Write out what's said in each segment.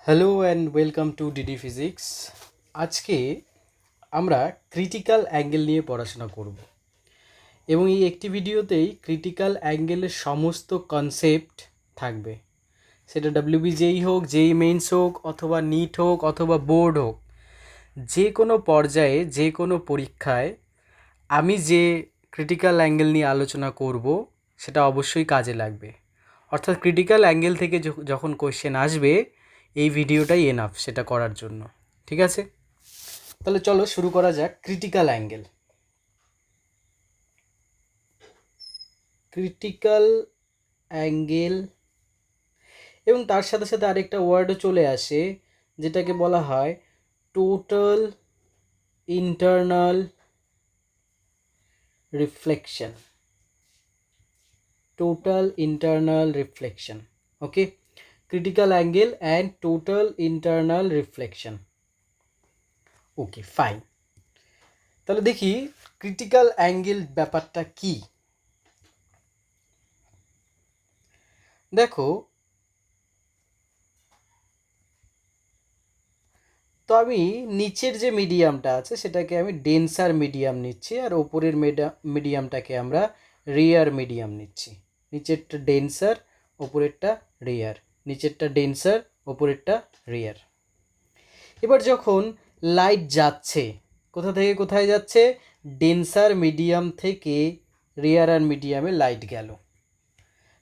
Hello and welcome to DD physics. আজকে আমরা critical angle নিয়ে পড়াশোনা করব এবং এই একটি ভিডিওতেই ক্রিটিক্যাল অ্যাঙ্গেলের সমস্ত কনসেপ্ট থাকবে। সেটা ডাব্লিউবিজেই হোক, জেই মেইনস হোক, অথবা নিট হোক, অথবা বোর্ড হোক, যে কোনো পর্যায়ে যে কোনো পরীক্ষায় আমি যে ক্রিটিক্যাল অ্যাঙ্গেল নিয়ে আলোচনা করব সেটা অবশ্যই কাজে লাগবে। অর্থাৎ ক্রিটিক্যাল অ্যাঙ্গেল থেকে যখন কোয়েশ্চেন আসবে এই ভিডিওটাই এনাফ সেটা করার জন্য। ঠিক আছে, তাহলে চলো শুরু করা যাক। ক্রিটিক্যাল অ্যাঙ্গেল, ক্রিটিক্যাল অ্যাঙ্গেল এবং তার সাথে সাথে আরেকটা ওয়ার্ডও চলে আসে যেটাকে বলা হয় total internal reflection. Total internal reflection, okay. Critical angle and total internal reflection, okay fine. তাহলে দেখি ক্রিটিক্যাল অ্যাঙ্গেল ব্যাপারটা কি। দেখো, তো আমি নিচের যে মিডিয়ামটা আছে সেটাকে আমি ডেন্সার মিডিয়াম নিচ্ছি, আর ওপরের মিডিয়ামটাকে আমরা রেয়ার মিডিয়াম নিচ্ছি। নিচেরটা ডেন্সার, ওপরেরটা রেয়ার, নিচেরটা ডেন্সার, ওপরেরটা রেয়ার। এবার যখন লাইট যাচ্ছে, কোথা থেকে কোথায় যাচ্ছে? ডেন্সার মিডিয়াম থেকে রেয়ার আর মিডিয়ামে লাইট গেল,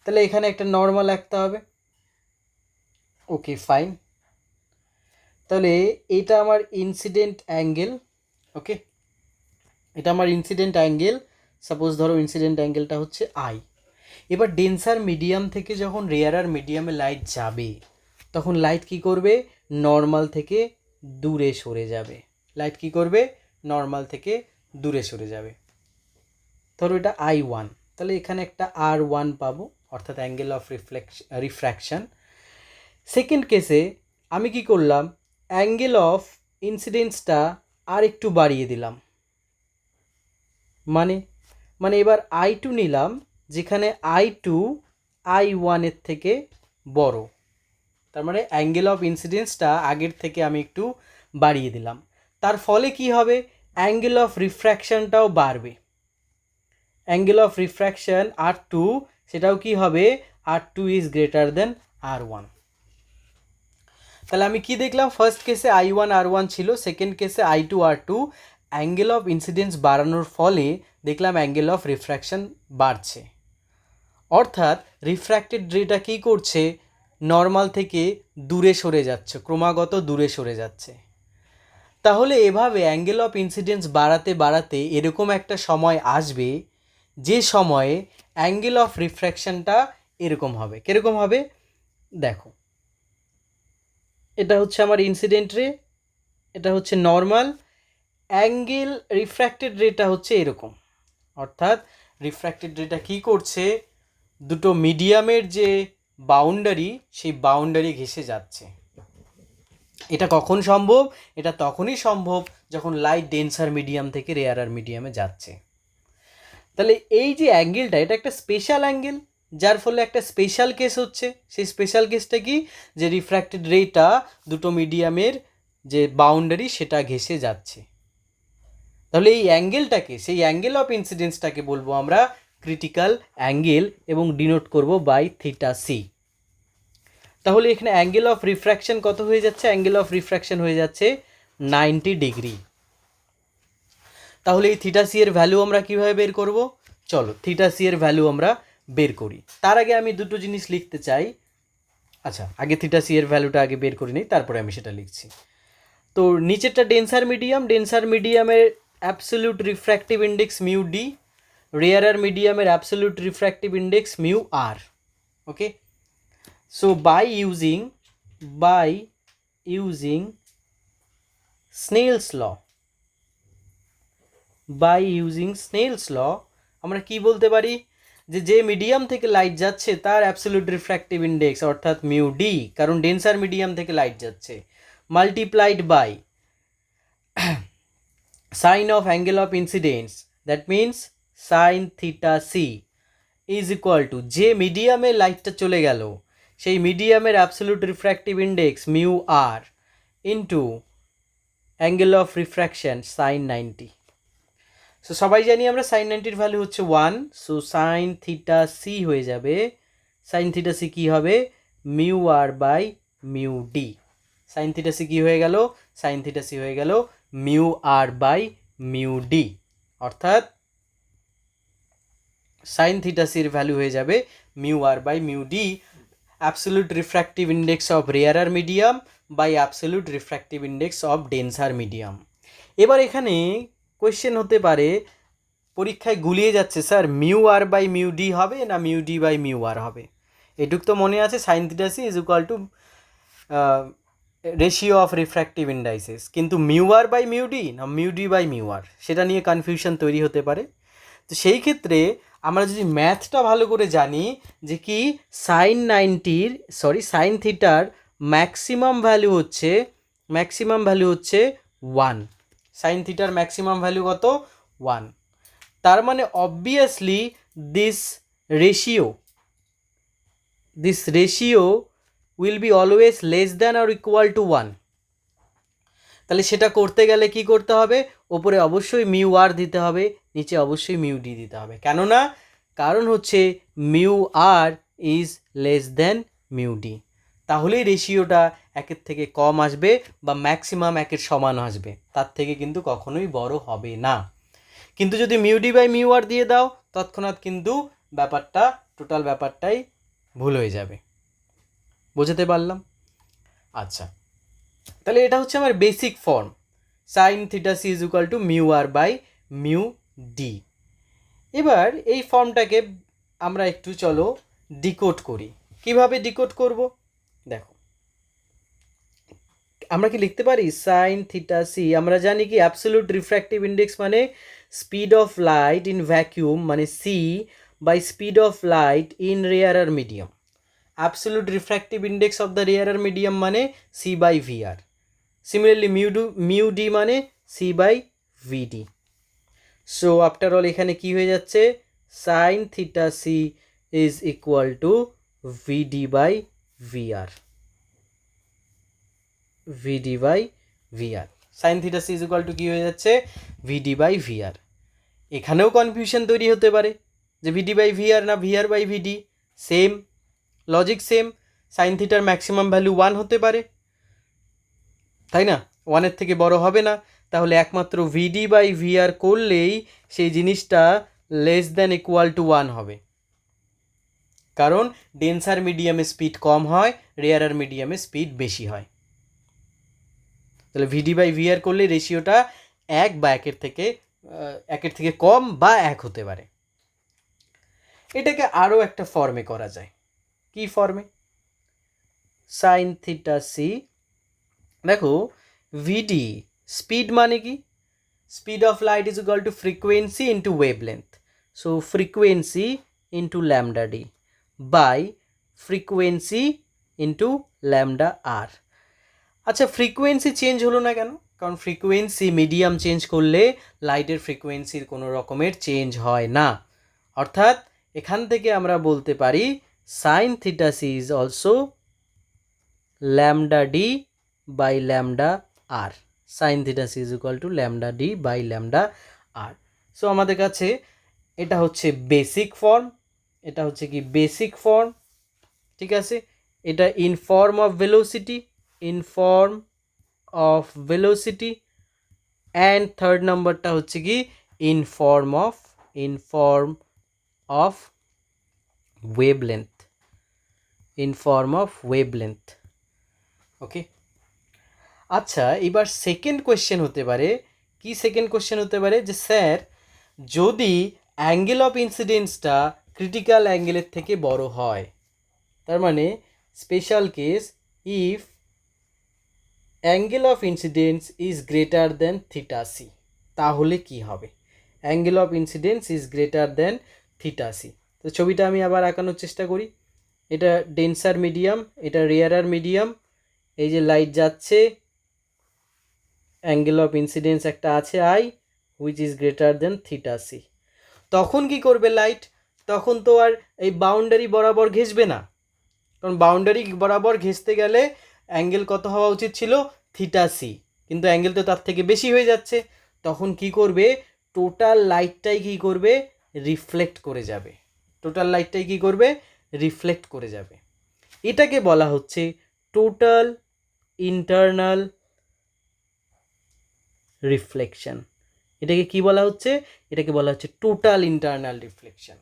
তাহলে এখানে একটা নর্মাল আঁকতে হবে। ওকে ফাইন, তাহলে এটা আমার ইনসিডেন্ট অ্যাঙ্গেল। ওকে, এটা আমার ইনসিডেন্ট অ্যাঙ্গেল। সাপোজ ধরো ইনসিডেন্ট অ্যাঙ্গেলটা হচ্ছে আই। এবার ডেন্সার মিডিয়াম থেকে যখন রেয়ার আর মিডিয়ামে লাইট যাবে তখন লাইট কি করবে? নর্মাল থেকে দূরে সরে যাবে। লাইট কি করবে? নর্মাল থেকে দূরে সরে যাবে। ধরো এটা I1, তাহলে এখানে একটা R1 পাবো, অর্থাৎ অ্যাঙ্গেল অফ রিফ্র্যাকশন। সেকেন্ড কেসে আমি কি করলাম? অ্যাঙ্গেল অফ ইনসিডেন্সটা আর একটু বাড়িয়ে দিলাম। মানে মানে এবার I2 নিলাম, যেখানে I2 I1 এর থেকে বড়। তার মানে অ্যাঙ্গেল অফ ইনসিডেন্সটা আগের থেকে আমি একটু বাড়িয়ে দিলাম। তার ফলে কি হবে? অ্যাঙ্গেল অফ রিফ্র্যাকশনটাও বাড়বে। অ্যাঙ্গেল অফ রিফ্র্যাকশন R2, সেটাও কি হবে? R2 is greater then R1। তাহলে আমি কি দেখলাম? ফার্স্ট কেসে I1 R1 ছিল, সেকেন্ড কেসে I2 R2। Angle of incidence বাড়ানোর ফলে দেখলাম অ্যাঙ্গেল অফ রিফ্র্যাকশন বাড়ছে। অর্থাৎ রিফ্র্যাক্টেড রেটা কী করছে? নর্মাল থেকে দূরে সরে যাচ্ছে, ক্রমাগত দূরে সরে যাচ্ছে। তাহলে এভাবে অ্যাঙ্গেল অফ ইনসিডেন্স বাড়াতে বাড়াতে এরকম একটা সময় আসবে যে সময়ে অ্যাঙ্গেল অফ রিফ্র্যাকশনটা এরকম হবে। কীরকম হবে? দেখো, এটা হচ্ছে আমার ইনসিডেন্ট রে, এটা হচ্ছে নর্মাল। অ্যাঙ্গেল রিফ্র্যাক্টেড রেটা হচ্ছে এরকম। অর্থাৎ রিফ্র্যাক্টেড রেটা কী করছে? দুটো মিডিয়ামের যে বাউন্ডারি, সেই বাউন্ডারি ঘেঁষে যাচ্ছে। এটা কখন সম্ভব? এটা তখনই সম্ভব যখন লাইট ডেন্সার মিডিয়াম থেকে রেয়ারার মিডিয়ামে যাচ্ছে। তাহলে এই যে অ্যাঙ্গেলটা, এটা একটা স্পেশাল অ্যাঙ্গেল, যার ফলে একটা স্পেশাল কেস হচ্ছে। সেই স্পেশাল কেসটা কি? যে রিফ্র্যাক্টেড রেটা দুটো মিডিয়ামের যে বাউন্ডারি সেটা ঘেঁষে যাচ্ছে। তাহলে এই অ্যাঙ্গেলটাকে, সেই অ্যাঙ্গেল অফ ইনসিডেন্সটাকে বলবো আমরা ক্রিটিক্যাল অ্যাঙ্গেল এবং ডিনোট করব বাই থিটা সি। তাহলে এখানে অ্যাঙ্গেল অফ রিফ্র্যাকশন কত হয়ে যাচ্ছে? অ্যাঙ্গেল অফ রিফ্র্যাকশন হয়ে যাচ্ছে 90 ডিগ্রি। তাহলে এই থিটা সি এর ভ্যালু আমরা কিভাবে বের করব? চলো থিটা সি এর ভ্যালু আমরা বের করি। তার আগে আমি দুটো জিনিস লিখতে চাই। আচ্ছা, আগে থিটা সি এর ভ্যালুটা আগে বের করে নিই, তারপরে আমি সেটা লিখছি। তো নিচেরটা ডেন্সার মিডিয়াম, ডেন্সার মিডিয়ামের absolute refractive index mu D, rarer মিডিয়ামের absolute refractive index mu R. Okay, so by using Snell's law, আমরা কি বলতে পারি? যে মিডিয়াম থেকে লাইট যাচ্ছে তার অ্যাবসলিউট রিফ্র্যাক্টিভ ইন্ডেক্স অর্থাৎ মিউ ডি, কারণ ডেন্সার মিডিয়াম থেকে লাইট যাচ্ছে, multiplied by sine of angle of incidence, that means sine theta C, is equal to যে মিডিয়ামে লাইটটা চলে গেল সেই মিডিয়ামের absolute refractive index mu R into angle of refraction sine 90। So সবাই জানি আমরা সাইন 90-র ভ্যালু হচ্ছে 1, সো সাইন থিটা সি হয়ে যাবে, সাইন থিটা সি কী হবে, mu R by mu D. Sine theta C কী হয়ে গেল, সাইন থিটা সি হয়ে গেল mu R by mu D, অর্থাৎ সাইন থিটা সির ভ্যালু হয়ে যাবে mu R by mu D, absolute refractive index of rarer medium by absolute refractive index of denser medium. এবার এখানে কোয়েশ্চেন হতে পারে, পরীক্ষায় গুলিয়ে যাচ্ছে, sir mu R by mu D হবে না মিউ ডি বাই মিউ আর হবে? এটুক তো মনে আছে, sine theta C is equal to ratio of refractive indices, কিন্তু mu R by mu D না mu D by mu R, সেটা নিয়ে কনফিউশন তৈরি হতে পারে। তো সেই ক্ষেত্রে আমরা যদি ম্যাথটা ভালো করে জানি যে কি সাইন থিটার ম্যাক্সিমাম ভ্যালু হচ্ছে 1, সাইন থিটার ম্যাক্সিমাম ভ্যালু কত, 1, তার মানে obviously this ratio will be always less than or equal to 1। তাহলে সেটা করতে গেলে কি করতে হবে, ওপরে অবশ্যই মিউ আর দিতে হবে, নিচে অবশ্যই মিউ ডি দিতে হবে। কেননা কারণ হচ্ছে mu R is less than mu D, তাহলেই রেশিওটা 1-এর থেকে কম আসবে বা ম্যাক্সিমাম 1-এর সমান আসবে, তার থেকে কিন্তু কখনোই বড় হবে না। কিন্তু যদি মিউ ডি বাই মিউ আর দিয়ে দাও, তৎক্ষণাৎ কিন্তু টোটাল ব্যাপারটাই ভুল হয়ে যাবে। বুঝতে পারলাম? আচ্ছা, তাহলে এটা হচ্ছে আমার basic form, sine theta C is equal to mu R by mu D. এবার এই ফর্মটাকে আমরা একটু চলো ডিকোড করি। কিভাবে ডিকোড করব দেখো, আমরা কি লিখতে পারি সাইন থিটা সি, আমরা জানি কি অ্যাবসলিউট রিফ্র্যাক্টিভ ইন্ডেক্স মানে speed of light in vacuum মানে C by speed of light in rarer medium, absolute refractive index of the rarer medium মানে C by V R, similarly mu D মানে C by V D. So after all এখানে কি হয়ে যাচ্ছে, sine theta C is equal to V D by V R, V D by V R, sine theta C is equal to কী হয়ে যাচ্ছে, ভিডি by VR. এখানেও confusion তৈরি হতে পারে যে ভিডি বাই ভিআর না VR by VD, same logic same, sine থিটার ম্যাক্সিমাম ভ্যালু 1 হতে পারে, তাই না, 1-এর থেকে বড় হবে না, তাহলে একমাত্র ভিডি বাই ভিআর করলেই সেই জিনিসটা লেস দ্যান ইকুয়াল টু 1 হবে, কারণ ডেন্সার মিডিয়ামে স্পিড কম হয়, রেয়ারার মিডিয়ামে স্পিড বেশি হয়। তাহলে ভিডি বাই ভিআর করলে রেশিওটা 1 বা 1-এর থেকে কম বা 1 হতে পারে। এটাকে আরও একটা ফর্মে করা যায়। কি ফর্মে, সাইন থিটা সি, দেখো ভিডি স্পিড মানে কি, speed of light is equal to frequency into wavelength, so frequency into lambda D by frequency into lambda R. আচ্ছা, ফ্রিকোয়েন্সি চেঞ্জ হলো না কেন? কারণ ফ্রিকোয়েন্সি মিডিয়াম চেঞ্জ করলে লাইটের ফ্রিকোয়েন্সির কোনো রকমের চেঞ্জ হয় না, অর্থাৎ এখান থেকে আমরা বলতে পারি sine theta C is also lambda D by lambda R, sine theta C is equal to lambda D by lambda R. So আমাদের কাছে এটা হচ্ছে বেসিক ফর্ম, এটা হচ্ছে কি বেসিক ফর্ম, ঠিক আছে, এটা in form of velocity, and third নাম্বারটা হচ্ছে কি ইন ফর্ম অফ ওয়েভলেন্থ, ওকে। আচ্ছা, এবার সেকেন্ড কোয়েশ্চেন হতে পারে, কি সেকেন্ড কোয়েশ্চেন হতে পারে যে স্যার যদি অ্যাঙ্গেল অফ ইনসিডেন্সটা ক্রিটিক্যাল অ্যাঙ্গেলের থেকে বড় হয়, তার মানে special case if angle of incidence is greater than theta C, তাহলে কি হবে, angle of incidence is greater than theta C. তো ছবিটা আমি আবার আঁকানোর চেষ্টা করি, এটা ডেন্সার মিডিয়াম, এটা রেয়ারার মিডিয়াম, এই যে লাইট যাচ্ছে, অ্যাঙ্গেল অফ ইনসিডেন্স একটা আছে I which is greater than theta C. তখন কি করবে লাইট, তখন তো আর এই বাউন্ডারি বরাবর ঘেঁষবে না, কারণ বাউন্ডারি বরাবর ঘেঁষতে গেলে অ্যাঙ্গেল কত হওয়া উচিত ছিল, থিটা সি, কিন্তু অ্যাঙ্গেল তো তার থেকে বেশি হয়ে যাচ্ছে। তখন কি করবে, টোটাল লাইটটাই কি করবে, রিফ্লেক্ট করে যাবে। টোটাল লাইটটাই কি করবে, রিফ্লেক্ট করে যাবে। এটাকে বলা হচ্ছে টোটাল ইন্টারনাল রিফ্লেকশন। এটাকে কি বলা হচ্ছে, এটাকে বলা হচ্ছে টোটাল ইন্টারনাল রিফ্লেকশন।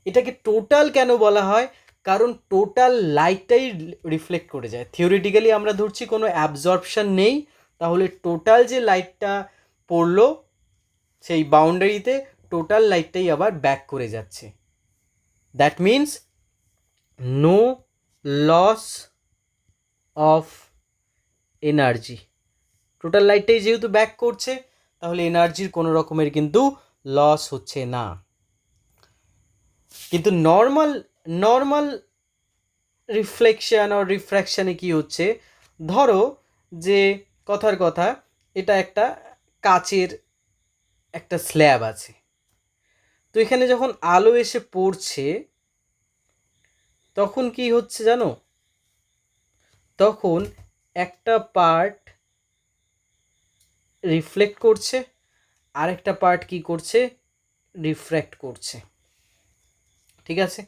এটাকে টোটাল কেন বলা হয়, কারণ টোটাল লাইটটাই রিফ্লেক্ট করে যায়। থিওরিটিক্যালি আমরা ধরছি কোনো অ্যাবজর্পশন নেই, তাহলে টোটাল যে লাইটটা পড়লো সেই বাউন্ডারিতে টোটাল লাইটটাই আবার ব্যাক করে যাচ্ছে। That means no loss of energy. Total লাইটটাই যেহেতু ব্যাক করছে, তাহলে এনার্জির কোনো রকমের কিন্তু লস হচ্ছে না। কিন্তু নর্মাল রিফ্লেকশন আর রিফ্র্যাকশানে কি হচ্ছে, ধরো যে কথার কথা এটা একটা কাচের একটা স্ল্যাব আছে, তো এখানে যখন আলো এসে পড়ছে তখন কি হচ্ছে জানো, তখন একটা পার্ট রিফ্লেক্ট করছে, আরেকটা পার্ট কি করছে, রিফ্র্যাক্ট করছে। ঠিক আছে,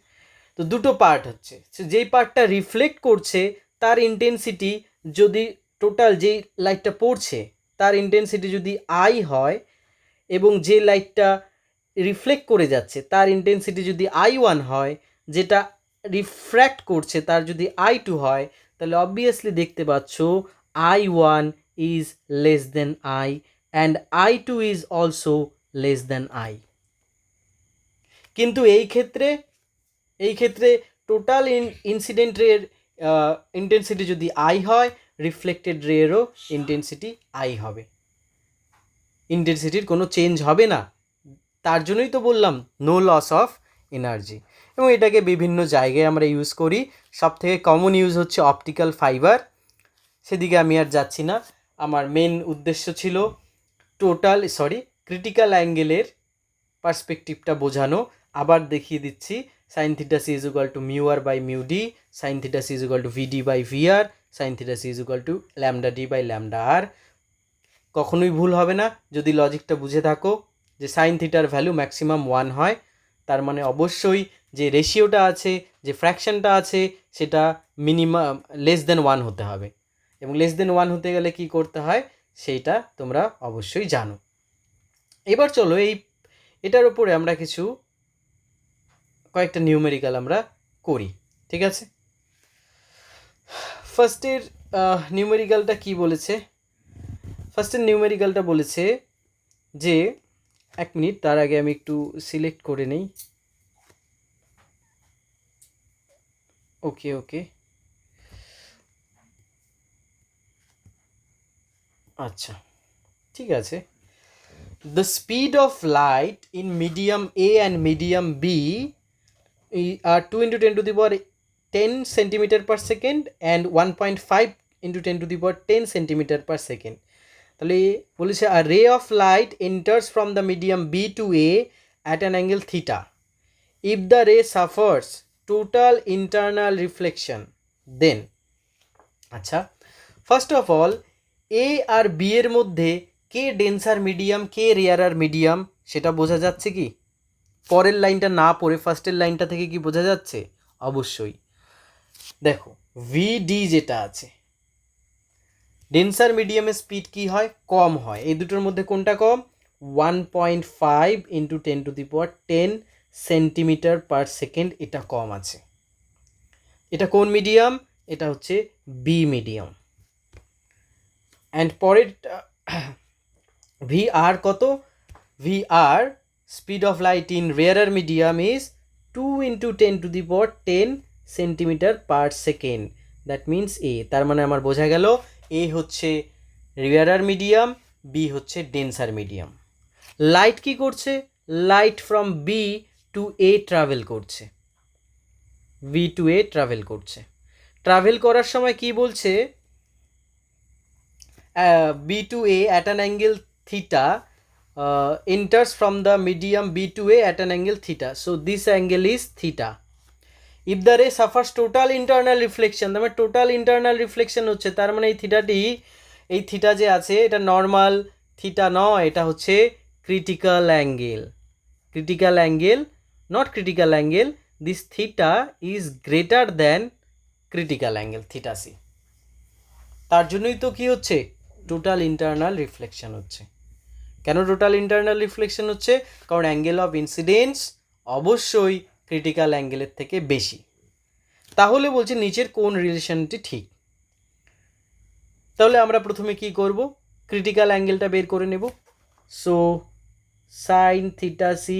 তো দুটো পার্ট হচ্ছে। যেই পার্টটা রিফ্লেক্ট করছে তার ইন্টেন্সিটি যদি টোটাল যেই লাইটটা পড়ছে তার ইন্টেন্সিটি যদি আই হয়, এবং যে লাইটটা রিফ্লেক্ট করে যাচ্ছে তার ইন্টেন্সিটি যদি I1 হয়, যেটা রিফ্র্যাক্ট করছে তার যদি I2 হয়, তাহলে অবভিয়াসলি দেখতে পাচ্ছ I1 is less then I and I2 is also less than I। কিন্তু এই ক্ষেত্রে টোটাল ইনসিডেন্ট রের ইন্টেন্সিটি যদি I হয়, রিফ্লেক্টেড রেরও ইন্টেন্সিটি I হবে, ইন্টেন্সিটির কোনো চেঞ্জ হবে না। তার জন্যই তো বললাম নো লস অফ এনার্জি। এবং এটাকে বিভিন্ন জায়গায় আমরা ইউজ করি। সব থেকে কমন ইউজ হচ্ছে অপটিক্যাল ফাইবার, সেদিকে আমি আর যাচ্ছি না। আমার মেন উদ্দেশ্য ছিল ক্রিটিক্যাল অ্যাঙ্গেলের পার্সপেক্টিভটা বোঝানো। আবার দেখিয়ে দিচ্ছি, sine theta C is equal to mu R by mu D, sine theta C is equal to V D by V R, sine theta C is equal to lambda D by lambda R. কখনোই ভুল হবে না যদি লজিকটা বুঝে থাকো, যে sign থিটার value maximum 1 হয়, তার মানে অবশ্যই যে রেশিওটা আছে, যে ফ্র্যাকশনটা আছে, সেটা মিনিমাম লেস দেন 1 হতে হবে। এবং লেস দেন 1 হতে গেলে কি করতে হয় সেইটা তোমরা অবশ্যই জানো। এবার চলো এটার উপরে আমরা কয়েকটা নিউমেরিক্যাল আমরা করি। ঠিক আছে, ফার্স্টের নিউমেরিক্যালটা কি বলেছে, ফার্স্টের নিউমেরিক্যালটা বলেছে যে, এক মিনিট, তার আগে আমি একটু সিলেক্ট করে নেই। ওকে আচ্ছা, ঠিক আছে। The speed of light in medium A and medium B are 2 into 10 to the power 10 centimeter per second and 1.5 into 10 to the power 10 centimeter per second. তাহলে বলেছে a ray of light enters from the medium B to A at an angle theta. If the ray suffers total internal reflection, then আচ্ছা, first of all A আর B এর মধ্যে কে ডেন্সার medium কে রেয়ারার medium সেটা বোঝা যাচ্ছে কি? পরের লাইনটা না পড়ে ফার্স্টের লাইনটা থেকে কি বোঝা যাচ্ছে? অবশ্যই। দেখো ভিডি যেটা আছে, ডেন্সার মিডিয়ামের স্পিড কি হয়? কম হয়। এই দুটোর মধ্যে কোনটা কম? 1.5 into 10 to the power 10 centimetre per second, এটা কম আছে। এটা কোন মিডিয়াম? এটা হচ্ছে বি মিডিয়াম। অ্যান্ড পরের ভি আর কত? V R speed of light in rarer medium is 2 into 10 to the power 10 centimetre per second. That means A. তার মানে আমার বোঝা গেল এ হচ্ছে রেয়ারার মিডিয়াম, বি হচ্ছে ডেন্সার মিডিয়াম। লাইট কি করছে? Light from B to A travel করছে, বি টু এ ট্রাভেল করছে। ট্রাভেল করার সময় কি বলছে? B to A at an angle theta enters from the medium B to A at an angle theta. So this angle is theta. If the রে suffers total internal reflection, তার মানে total internal reflection হচ্ছে, তার মানে এই theta যে আছে এটা নর্মাল থিটা নয়, এটা হচ্ছে critical angle. Critical angle, not critical angle, this theta is greater than critical angle theta C. তার জন্যই তো কি হচ্ছে, টোটাল ইন্টারনাল রিফ্লেকশন হচ্ছে। কেন টোটাল ইন্টারনাল রিফ্লেকশন হচ্ছে? কারণ অ্যাঙ্গেল অফ ইনসিডেন্স অবশ্যই ক্রিটিক্যাল অ্যাঙ্গেলের থেকে বেশি। তাহলে বলছে নিচের কোন রিলেশনটি ঠিক? তাহলে আমরা প্রথমে কি করব, ক্রিটিক্যাল অ্যাঙ্গেলটা বের করে নেব। So sine theta C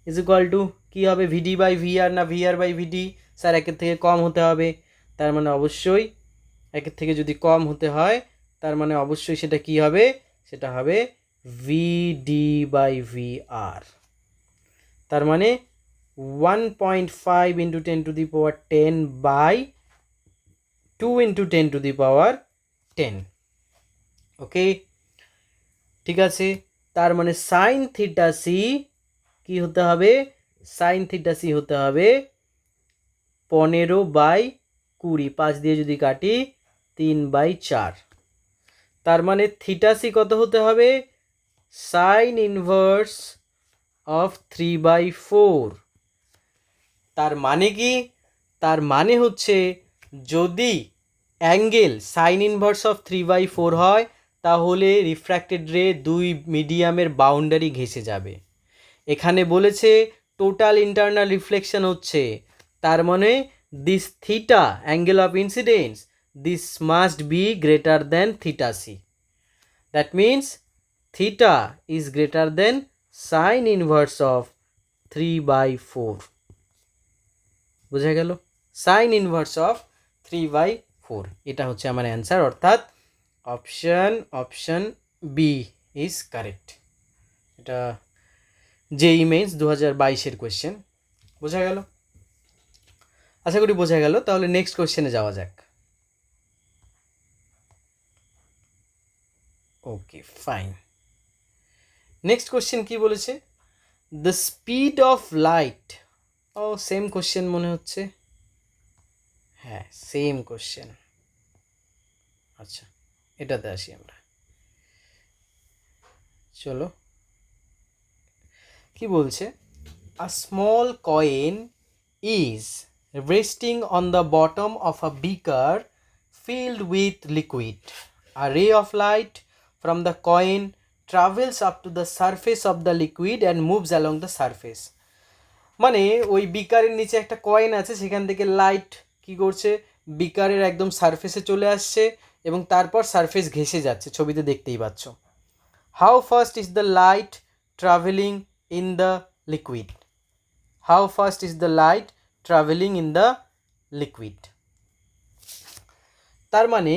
is equal to কী হবে, ভিডি বাই ভিআর না ভিআর বাই ভিডি? স্যার একের থেকে কম হতে হবে, তার মানে অবশ্যই একের থেকে যদি কম হতে হয় তার মানে অবশ্যই সেটা কি হবে, সেটা হবে ভিডি বাই ভিআর। তার মানে 1.5 ইন্টু 10⁻10 বাই 2 ইন্টু 10⁻10। ওকে, ঠিক আছে। তার মানে সাইন থিটা সি কি হতে হবে, সাইন থিটা সি হতে হবে 15/20, 5 দিয়ে যদি কাটি 3/4। তার মানে থিটা সি কত হতে হবে, সাইন ইনভার্স অফ 3/4। তার মানে কি, তার মানে হচ্ছে যদি অ্যাঙ্গেল সাইন ইনভার্স অফ 3/4 হয় তাহলে রিফ্র্যাক্টেড রে দুই মিডিয়ামের বাউন্ডারি ঘেঁষে যাবে। এখানে বলেছে টোটাল ইন্টারনাল রিফ্লেকশন হচ্ছে, তার মানে this theta angle of incidence, this must be greater than theta C. That means theta is greater than sine inverse of 3/4। বোঝা গেল, সাইন ইনভার্স অফ 3/4, এটা হচ্ছে আমার অ্যান্সার, অর্থাৎ অপশন বি ইজ কারেক্ট। এটা জেইই মেইনস 2022-এর কোয়েশ্চেন। বোঝা গেল? আশা করি বোঝা গেল। তাহলে নেক্সট কোয়েশ্চেনে যাওয়া যাক। ওকে ফাইন, নেক্সট কোয়েশ্চেন কি বলেছে, দ্য স্পিড অফ লাইট। ও সেম কোয়েশ্চেন মনে হচ্ছে, হ্যাঁ সেম কোয়েশ্চেন। আচ্ছা এটাতে আসি আমরা, চলো কি বলছে, a small coin is resting on the bottom of a beaker filled with liquid. A ray of light from the coin travels up to the surface of the liquid and moves along the surface. মানে ওই বিকারের নিচে একটা coin আছে, সেখান থেকে light কি করছে, বিকারের একদম সারফেসে চলে আসছে এবং তারপর সারফেস ঘেঁষে যাচ্ছে, ছবিতে দেখতেই পাচ্ছ। How fast is the light travelling in the liquid? How fast is the light travelling in the liquid? তার মানে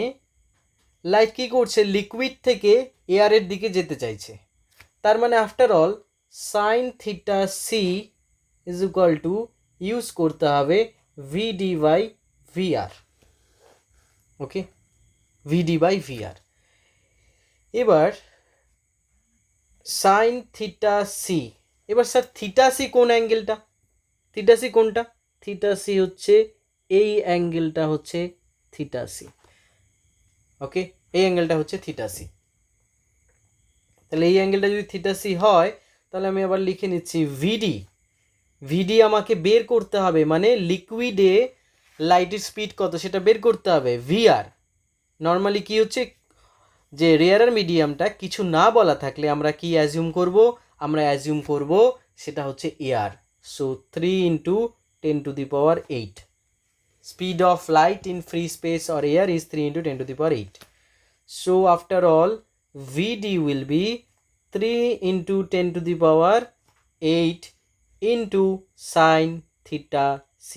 লাইট কী করছে, লিকুইড থেকে এয়ারের দিকে যেতে চাইছে। তার মানে after all sine theta C is equal to use করতে হবে V D by V R. Okay, V D by V R. এবার সাইন থিটা সি, এবার স্যার থিটা সি কোন অ্যাঙ্গেলটা, থিটা সি কোনটা, থিটা সি হচ্ছে এই অ্যাঙ্গেলটা হচ্ছে থিটা সি। ওকে, এই অ্যাঙ্গেলটা হচ্ছে থিটা সি। তাহলে এই অ্যাঙ্গেলটা যদি থিটা সি হয় তাহলে আমি আবার লিখে নিচ্ছি ভিডি। ভিডি আমাকে বের করতে হবে, মানে লিকুইডে লাইটের স্পিড কত সেটা বের করতে হবে। ভিআর নর্মালি কি হচ্ছে, যে রেয়ারার মিডিয়ামটা কিছু না বলা থাকলে আমরা কি অ্যাজিউম করব, আমরা অ্যাজিউম করব সেটা হচ্ছে air. So 3 into 10⁸। Speed of light in free space or air is 3 into 10⁸। So after all VD will be 3 into 10⁸ into sin theta c.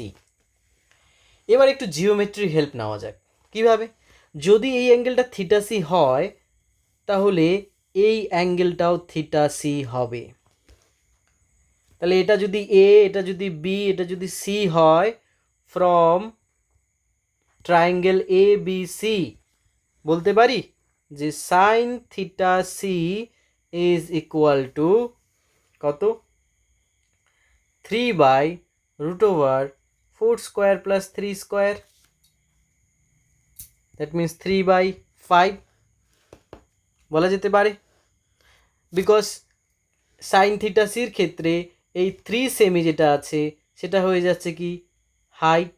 এবার একটু জিওমেট্রিক হেল্প নেওয়া যাক। কিভাবে, যদি এই অ্যাঙ্গেলটা থিটা সি হয় তাহলে এই অ্যাঙ্গেলটাও থিটা সি হবে। তাহলে এটা যদি এ, এটা যদি বি, এটা যদি সি হয়, from triangle A B C বলতে পারি যে sine theta C is equal to কত, 3/√4 4 square plus 3 square, that means 3/5 বলা যেতে পারে, বিকজ সাইন থিটা সির ক্ষেত্রে এই 3 সেমি যেটা আছে সেটা হয়ে যাচ্ছে কি হাইট,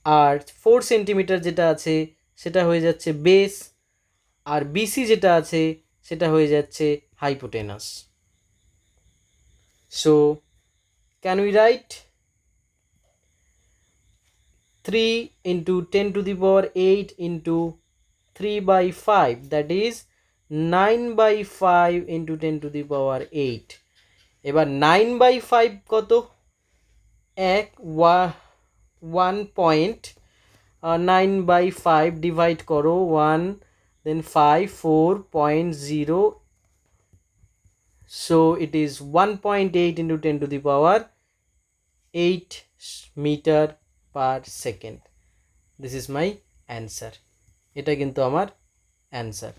আর 4 সেন্টিমিটার যেটা আছে সেটা হয়ে যাচ্ছে বেস, আর বিসি যেটা আছে সেটা হয়ে যাচ্ছে hypotenuse. So can we write 3 into 10 to the power 8 into 3/5, that is 9/5 into 10 to the power 8. এবার 9/5 কত? 1.9/5 ডিভাইড করো 1 then 5 4.0, so it is 1.8 into 10 to the power 8 meter per second. This is my answer. এটা কিন্তু আমার answer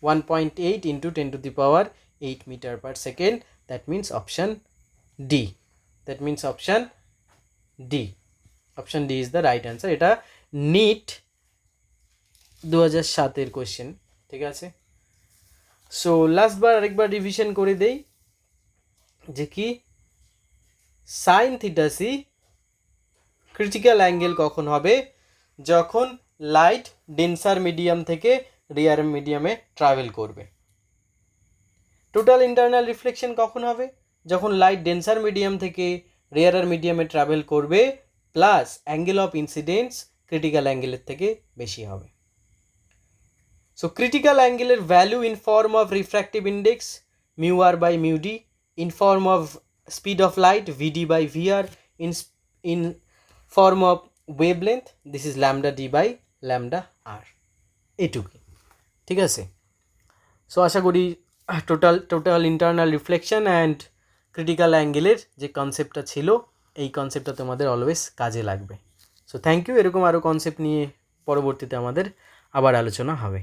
1.8 into 10 to the power 8 meter per second. That means option D. That means option D. Option D is the right answer. এটা NEET 2007 এর question, ঠিক আছে। So লাস্টবার আরেকবার revision করে দেই যে কি sine theta C critical angle কখন হবে? যখন লাইট ডেন্সার মিডিয়াম থেকে রিয়ার মিডিয়ামে ট্রাভেল করবে। টোটাল ইন্টারনাল রিফ্লেকশন কখন হবে? যখন লাইট ডেন্সার মিডিয়াম থেকে রিয়ার মিডিয়ামে ট্রাভেল করবে plus angle of incidence critical অ্যাঙ্গেলের থেকে বেশি হবে। সো ক্রিটিক্যাল অ্যাঙ্গেলের value in form of refractive index mu R by mu d, in form of speed of light v d by v r, in form of wavelength, this is lambda d by lambda r, এটুকুই, ঠিক আছে। So আশা করি total internal reflection and critical অ্যাঙ্গেলের যে কনসেপ্টটা ছিল এই কনসেপ্টটা তোমাদের অলওয়েজ কাজে লাগবে। So thank you. এরকম আরও কনসেপ্ট নিয়ে পরবর্তীতে আমাদের আবার আলোচনা হবে।